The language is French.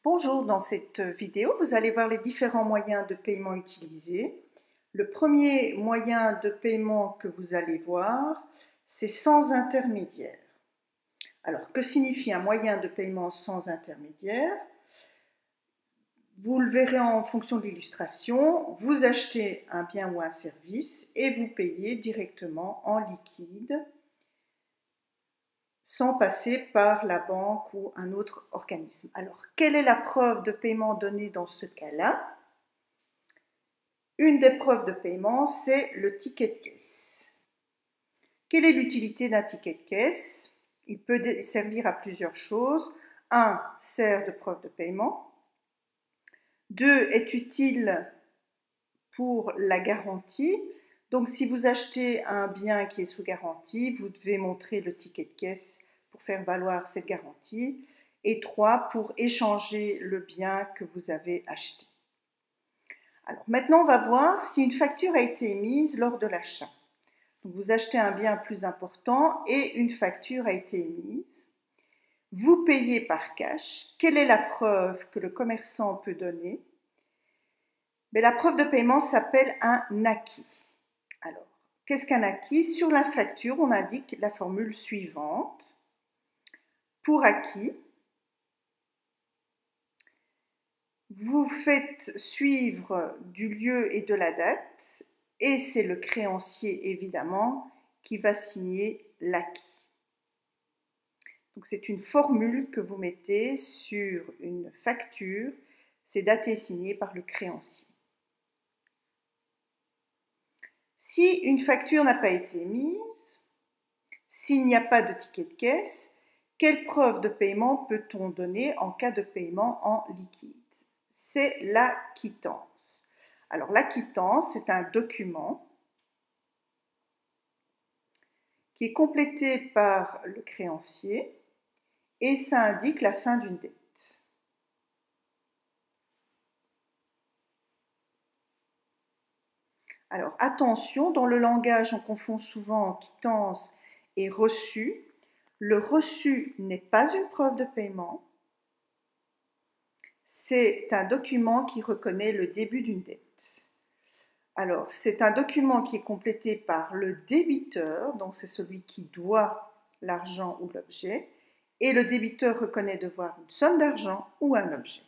Bonjour, dans cette vidéo, vous allez voir les différents moyens de paiement utilisés. Le premier moyen de paiement que vous allez voir, c'est sans intermédiaire. Alors, que signifie un moyen de paiement sans intermédiaire? Vous le verrez en fonction de l'illustration, vous achetez un bien ou un service et vous payez directement en liquide sans passer par la banque ou un autre organisme. Alors, quelle est la preuve de paiement donnée dans ce cas-là? Une des preuves de paiement, c'est le ticket de caisse. Quelle est l'utilité d'un ticket de caisse? Il peut servir à plusieurs choses. 1. Sert de preuve de paiement. 2. Est utile pour la garantie. Donc, si vous achetez un bien qui est sous garantie, vous devez montrer le ticket de caisse pour faire valoir cette garantie. Et 3, pour échanger le bien que vous avez acheté. Alors, maintenant, on va voir si une facture a été émise lors de l'achat. Vous achetez un bien plus important et une facture a été émise. Vous payez par cash. Quelle est la preuve que le commerçant peut donner? Mais la preuve de paiement s'appelle un acquis. Alors, qu'est-ce qu'un acquis? Sur la facture, on indique la formule suivante. Pour acquis, vous faites suivre du lieu et de la date, et c'est le créancier, évidemment, qui va signer l'acquis. Donc, c'est une formule que vous mettez sur une facture, c'est daté et signé par le créancier. Si une facture n'a pas été émise, s'il n'y a pas de ticket de caisse, quelle preuve de paiement peut-on donner en cas de paiement en liquide? C'est la quittance. Alors, la quittance, c'est un document qui est complété par le créancier et ça indique la fin d'une dette. Alors, attention, dans le langage, on confond souvent quittance et reçu. Le reçu n'est pas une preuve de paiement. C'est un document qui reconnaît le début d'une dette. Alors, c'est un document qui est complété par le débiteur, donc c'est celui qui doit l'argent ou l'objet, et le débiteur reconnaît devoir une somme d'argent ou un objet.